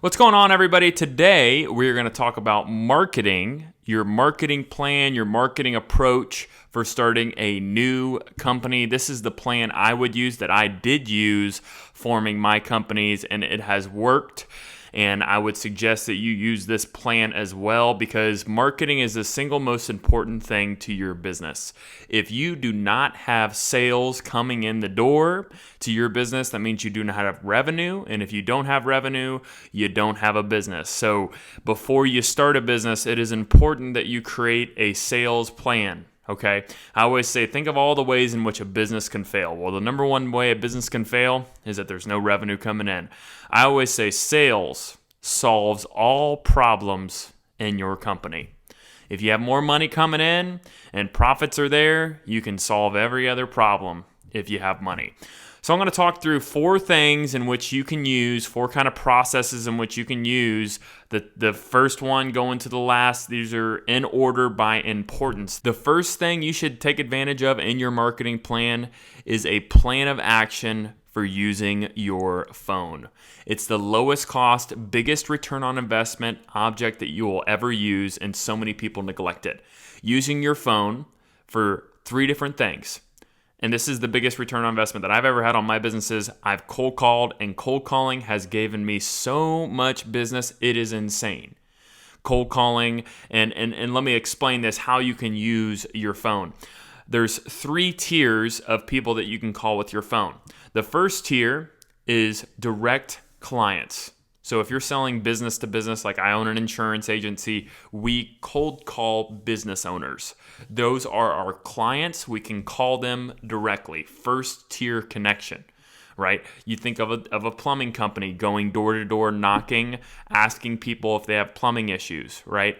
What's going on, everybody? Today, we're going to talk about marketing, your marketing plan, your marketing approach for starting a new company. This is the plan I would use, that I did use forming my companies, and it has worked. And I would suggest that you use this plan as well, because marketing is the single most important thing to your business. If you do not have sales coming in the door to your business, that means you do not have revenue. And if you don't have revenue, you don't have a business. So before you start a business, it is important that you create a sales plan. Okay, I always say, think of all the ways in which a business can fail. Well, the number one way a business can fail is that there's no revenue coming in. I always say sales solves all problems in your company. If you have more money coming in and profits are there, you can solve every other problem if you have money. So I'm going to talk through 4 things in which you can use, 4 kind of processes in which you can use. The first one going to the last, these are in order by importance. The first thing you should take advantage of in your marketing plan is a plan of action for using your phone. It's the lowest cost, biggest return on investment object that you will ever use, and so many people neglect it. Using your phone for 3 different things. And this is the biggest return on investment that I've ever had on my businesses. I've cold called, and cold calling has given me so much business. It is insane. Cold calling, and let me explain this, how you can use your phone. There's 3 tiers of people that you can call with your phone. The first tier is direct clients. So if you're selling business to business, like I own an insurance agency, we cold call business owners. Those are our clients. We can call them directly. First tier connection, right? You think of a plumbing company going door to door, knocking, asking people if they have plumbing issues, right?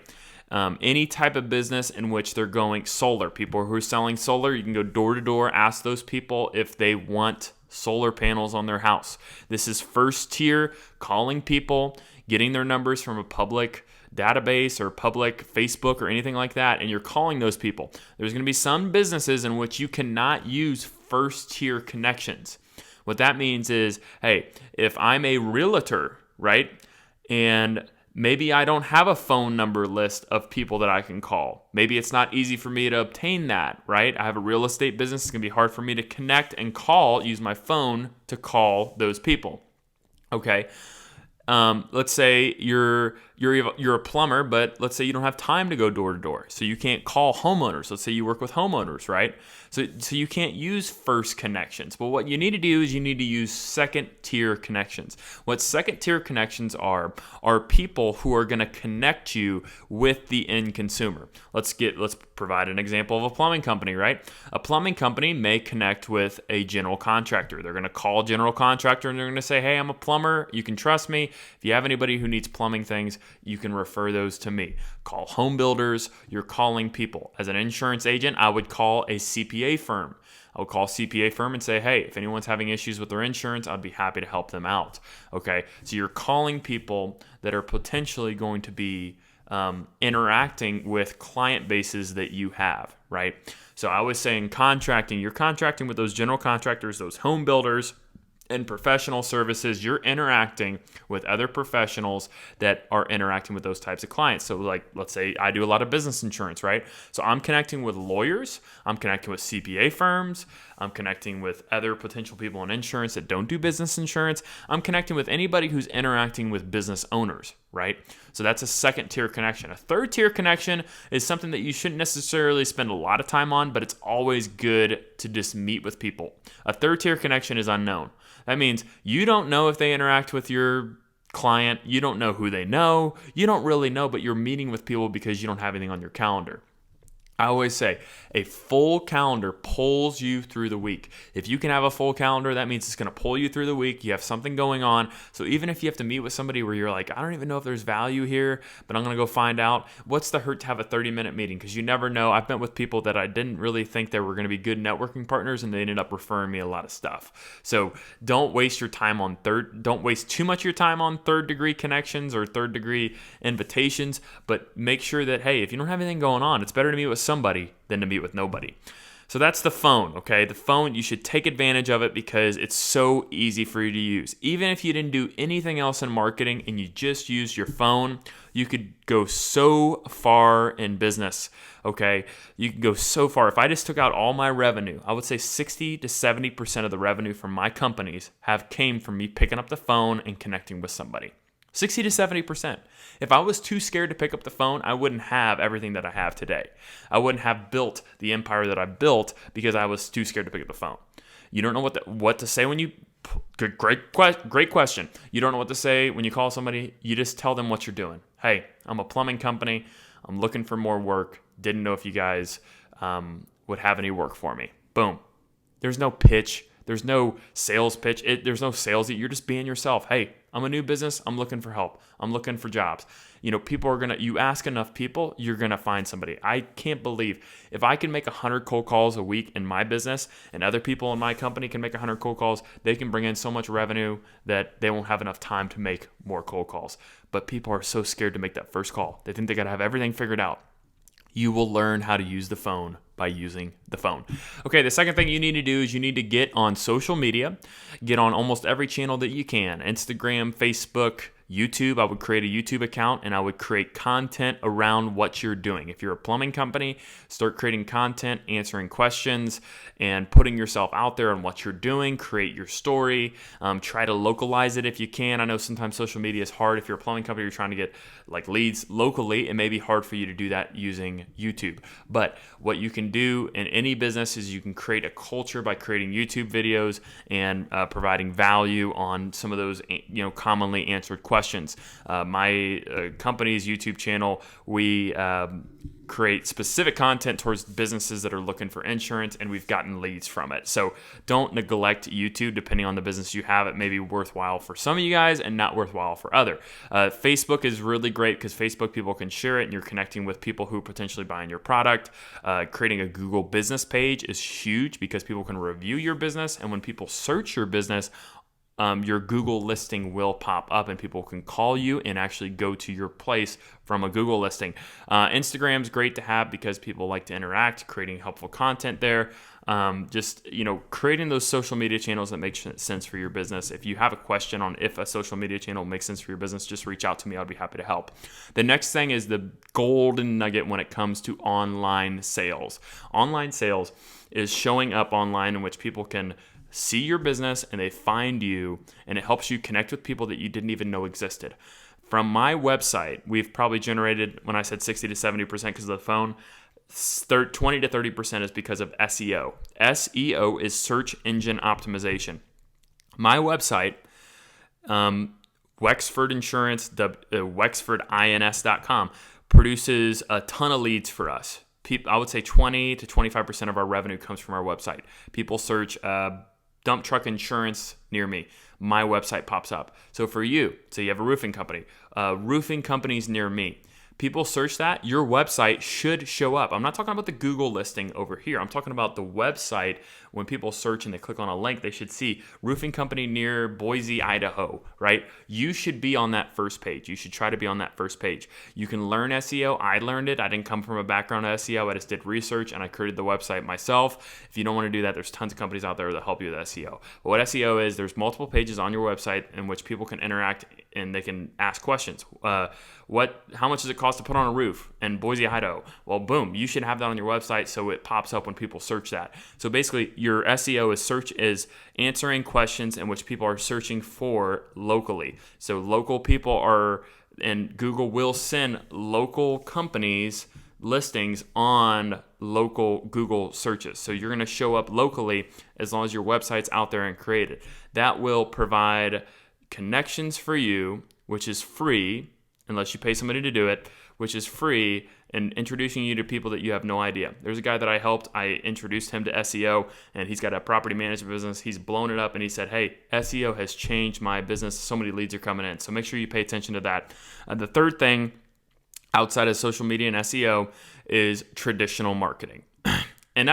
Any type of business in which they're going solar, people who are selling solar, you can go door to door, ask those people if they want solar panels on their house. This is first tier, calling people, getting their numbers from a public database or public Facebook or anything like that, and you're calling those people. There's going to be some businesses in which you cannot use first tier connections. What that means is, hey, if I'm a realtor, right, and maybe I don't have a phone number list of people that I can call. Maybe it's not easy for me to obtain that, right? I have a real estate business. It's going to be hard for me to connect and call, use my phone to call those people. Okay. Let's say you're a plumber, but let's say you don't have time to go door to door, so you can't call homeowners. Let's say you work with homeowners, right? So you can't use first connections. But what you need to do is you need to use second tier connections. What second tier connections are people who are going to connect you with the end consumer. Let's provide an example of a plumbing company, right? A plumbing company may connect with a general contractor. They're going to call a general contractor and they're going to say, hey, I'm a plumber. You can trust me. If you have anybody who needs plumbing things, you can refer those to me. Call home builders. You're calling people. As an insurance agent, I would call a CPA firm. I would call a CPA firm and say, hey, if anyone's having issues with their insurance, I'd be happy to help them out. Okay, so you're calling people that are potentially going to be interacting with client bases that you have, right? So I was saying contracting, you're contracting with those general contractors, those home builders, and professional services. You're interacting with other professionals that are interacting with those types of clients. So like, let's say I do a lot of business insurance, right? So I'm connecting with lawyers, I'm connecting with CPA firms, I'm connecting with other potential people in insurance that don't do business insurance. I'm connecting with anybody who's interacting with business owners, right? So that's a second tier connection. A third tier connection is something that you shouldn't necessarily spend a lot of time on, but it's always good to just meet with people. A third tier connection is unknown. That means you don't know if they interact with your client. You don't know who they know. You don't really know, but you're meeting with people because you don't have anything on your calendar. I always say a full calendar pulls you through the week. If you can have a full calendar, that means it's going to pull you through the week. You have something going on. So even if you have to meet with somebody where you're like, I don't even know if there's value here, but I'm going to go find out, what's the hurt to have a 30-minute meeting? Because you never know. I've met with people that I didn't really think they were going to be good networking partners, and they ended up referring me a lot of stuff. So don't waste your time on don't waste too much of your time on third-degree connections or third-degree invitations, but make sure that, hey, if you don't have anything going on, it's better to meet with somebody than to meet with nobody. So that's the phone, okay? The phone, you should take advantage of it because it's so easy for you to use. Even if you didn't do anything else in marketing and you just used your phone, you could go so far in business, okay? You can go so far. If I just took out all my revenue, I would say 60 to 70% of the revenue from my companies came from me picking up the phone and connecting with somebody. 60 to 70%. If I was too scared to pick up the phone, I wouldn't have everything that I have today. I wouldn't have built the empire that I built because I was too scared to pick up the phone. You don't know what to say when you great question. You don't know what to say when you call somebody. You just tell them what you're doing. Hey, I'm a plumbing company. I'm looking for more work. Didn't know if you guys would have any work for me. Boom. There's no pitch. There's no sales pitch. There's no sales. You're just being yourself. Hey, I'm a new business. I'm looking for help. I'm looking for jobs. People are you ask enough people, you're going to find somebody. I can't believe if I can make 100 cold calls a week in my business and other people in my company can make 100 cold calls, they can bring in so much revenue that they won't have enough time to make more cold calls. But people are so scared to make that first call. They think they got to have everything figured out. You will learn how to use the phone by using the phone. Okay, the second thing you need to do is you need to get on social media. Get on almost every channel that you can. Instagram, Facebook, YouTube. I would create a YouTube account and I would create content around what you're doing. If you're a plumbing company, start creating content, answering questions, and putting yourself out there on what you're doing. Create your story. Try to localize it if you can. I know sometimes social media is hard. If you're a plumbing company, you're trying to get leads locally, it may be hard for you to do that using YouTube. But what you can do in any business is you can create a culture by creating YouTube videos and providing value on some of those commonly answered questions. My company's YouTube channel, we create specific content towards businesses that are looking for insurance, and we've gotten leads from it. So don't neglect YouTube. Depending on the business you have, it may be worthwhile for some of you guys and not worthwhile for other. Facebook is really great because Facebook people can share it and you're connecting with people who are potentially buying your product. Creating a Google business page is huge because people can review your business, and when people search your business, your Google listing will pop up and people can call you and actually go to your place from a Google listing. Instagram's great to have because people like to interact, creating helpful content there. Creating those social media channels that make sense for your business. If you have a question on if a social media channel makes sense for your business, just reach out to me. I'll be happy to help. The next thing is the golden nugget when it comes to online sales. Online sales is showing up online in which people can see your business and they find you, and it helps you connect with people that you didn't even know existed. From my website, we've probably generated, when I said 60 to 70% because of the phone, 20 to 30% is because of SEO. SEO is search engine optimization. My website, Wexford Insurance, wexfordins.com, produces a ton of leads for us. I would say 20 to 25% of our revenue comes from our website. People search dump truck insurance near me. My website pops up. So for you, say you have a roofing company, roofing companies near me. People search that, your website should show up. I'm not talking about the Google listing over here. I'm talking about the website. When people search and they click on a link, they should see roofing company near Boise, Idaho, right? You should be on that first page. You should try to be on that first page. You can learn SEO. I learned it. I didn't come from a background of SEO. I just did research and I created the website myself. If you don't want to do that, there's tons of companies out there that help you with SEO. But what SEO is, there's multiple pages on your website in which people can interact and they can ask questions. How much does it cost to put on a roof in Boise, Idaho? Well, boom, you should have that on your website so it pops up when people search that. So basically, your SEO is answering questions in which people are searching for locally. So local people and Google will send local companies listings on local Google searches. So you're going to show up locally as long as your website's out there and created. That will provide connections for you, which is free, unless you pay somebody to do it, which is free, and introducing you to people that you have no idea. There's a guy that I helped. I introduced him to SEO, and he's got a property management business. He's blown it up, and he said, hey, SEO has changed my business. So many leads are coming in. So make sure you pay attention to that. The third thing outside of social media and SEO is traditional marketing. And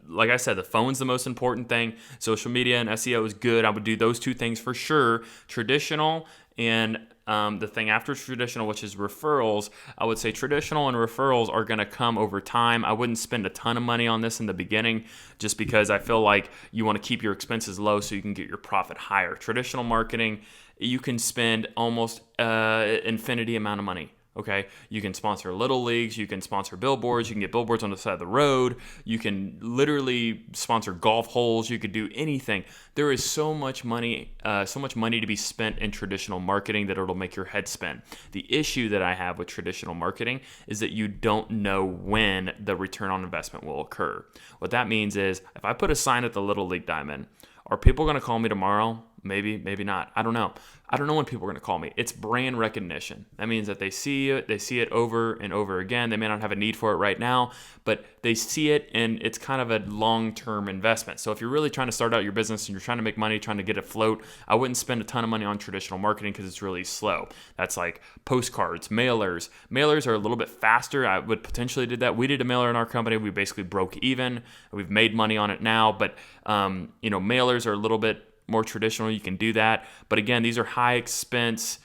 like I said, the phone's the most important thing. Social media and SEO is good. I would do those two things for sure. Traditional and the thing after traditional, which is referrals, I would say traditional and referrals are going to come over time. I wouldn't spend a ton of money on this in the beginning just because I feel like you want to keep your expenses low so you can get your profit higher. Traditional marketing, you can spend almost infinity amount of money. Okay, you can sponsor little leagues, you can sponsor billboards, you can get billboards on the side of the road, you can literally sponsor golf holes, you could do anything. There is so much money to be spent in traditional marketing that it'll make your head spin. The issue that I have with traditional marketing is that you don't know when the return on investment will occur. What that means is if I put a sign at the Little League Diamond, are people going to call me tomorrow? Maybe, maybe not. I don't know. I don't know when people are going to call me. It's brand recognition. That means that they see it over and over again. They may not have a need for it right now, but they see it, and it's kind of a long-term investment. So if you're really trying to start out your business and you're trying to make money, trying to get afloat, I wouldn't spend a ton of money on traditional marketing because it's really slow. That's like postcards, mailers. Mailers are a little bit faster. I would potentially do that. We did a mailer in our company. We basically broke even. We've made money on it now, but mailers are a little bit more traditional. You can do that, but again, these are high expense,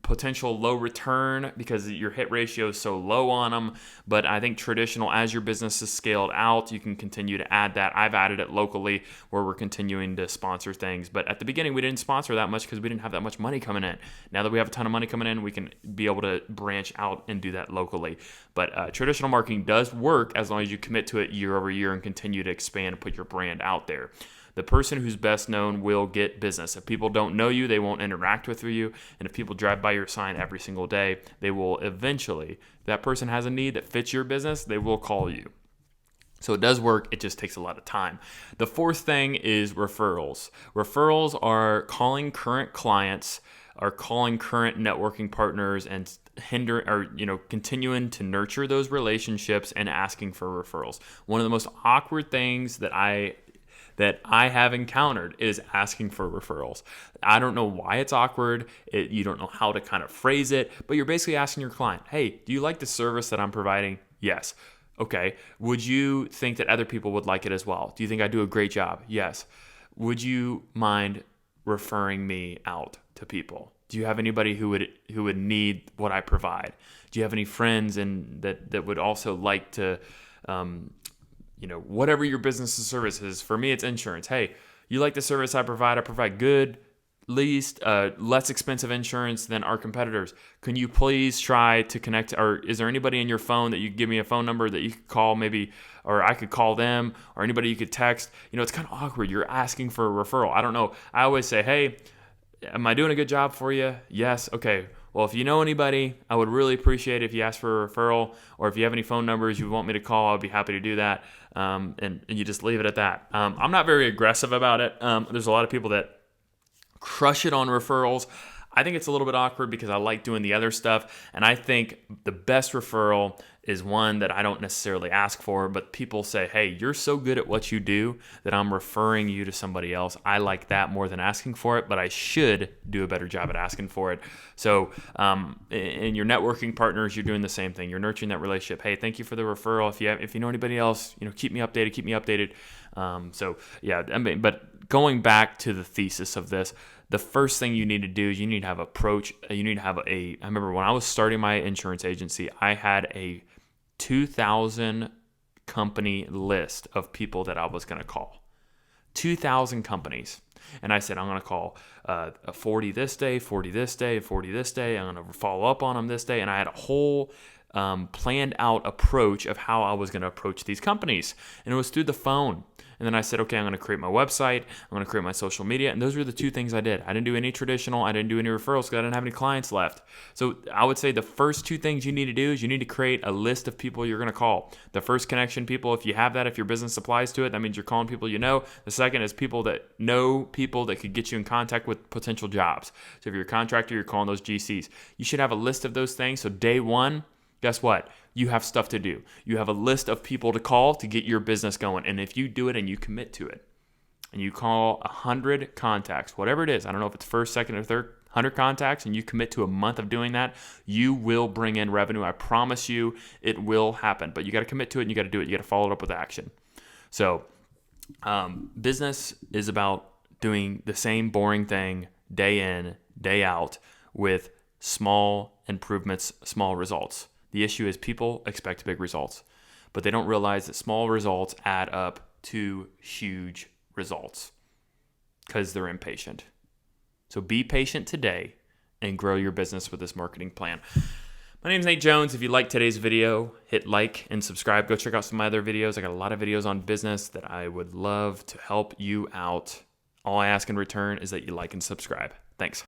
potential low return because your hit ratio is so low on them. But I think traditional, as your business is scaled out, you can continue to add that. I've added it locally where we're continuing to sponsor things, but at the beginning we didn't sponsor that much because we didn't have that much money coming in. Now that we have a ton of money coming in, we can be able to branch out and do that locally. But traditional marketing does work as long as you commit to it year over year and continue to expand and put your brand out there. The person who's best known will get business. If people don't know you, they won't interact with you. And if people drive by your sign every single day, they will eventually, if that person has a need that fits your business, they will call you. So it does work. It just takes a lot of time. The fourth thing is referrals. Referrals are calling current clients, are calling current networking partners and continuing to nurture those relationships and asking for referrals. One of the most awkward things that I have encountered is asking for referrals. I don't know why it's awkward. You don't know how to kind of phrase it, but you're basically asking your client, hey, do you like the service that I'm providing? Yes. Okay. Would you think that other people would like it as well? Do you think I do a great job? Yes. Would you mind referring me out to people? Do you have anybody who would need what I provide? Do you have any friends that would also like to whatever your business or service is? For me, it's insurance. Hey, you like the service I provide? I provide good, less expensive insurance than our competitors. Can you please try to connect, or is there anybody in your phone that you could give me a phone number that you could call maybe, or I could call them, or anybody you could text? It's kind of awkward. You're asking for a referral. I don't know. I always say, hey, am I doing a good job for you? Yes. Okay. Well, if you know anybody, I would really appreciate it if you ask for a referral, or if you have any phone numbers you want me to call, I'd be happy to do that. And you just leave it at that. I'm not very aggressive about it. There's a lot of people that crush it on referrals. I think it's a little bit awkward because I like doing the other stuff. And I think the best referral is one that I don't necessarily ask for, but people say, hey, you're so good at what you do that I'm referring you to somebody else. I like that more than asking for it, but I should do a better job at asking for it. So in your networking partners, you're doing the same thing. You're nurturing that relationship. Hey, thank you for the referral. If you know anybody else, keep me updated. But going back to the thesis of this, the first thing you need to do is you need to have approach. You need to have I remember when I was starting my insurance agency, I had a 2,000 company list of people that I was going to call. 2,000 companies. And I said, I'm going to call 40 this day, 40 this day, 40 this day. I'm going to follow up on them this day. And I had a whole planned out approach of how I was going to approach these companies. And it was through the phone. And then I said, okay, I'm going to create my website. I'm going to create my social media. And those were the two things I did. I didn't do any traditional. I didn't do any referrals because I didn't have any clients left. So I would say the first two things you need to do is you need to create a list of people you're going to call. The first connection people, if you have that, if your business applies to it, that means you're calling people you know. The second is people that know people that could get you in contact with potential jobs. So if you're a contractor, you're calling those GCs. You should have a list of those things. So day one, guess what? You have stuff to do. You have a list of people to call to get your business going. And if you do it and you commit to it, and you call 100 contacts, whatever it is, I don't know if it's first, second, or third, 100 contacts, and you commit to a month of doing that, you will bring in revenue. I promise you it will happen. But you got to commit to it and you got to do it. You got to follow it up with action. So business is about doing the same boring thing day in, day out with small improvements, small results. The issue is people expect big results, but they don't realize that small results add up to huge results because they're impatient. So be patient today and grow your business with this marketing plan. My name is Nate Jones. If you like today's video, hit like and subscribe. Go check out some of my other videos. I got a lot of videos on business that I would love to help you out. All I ask in return is that you like and subscribe. Thanks.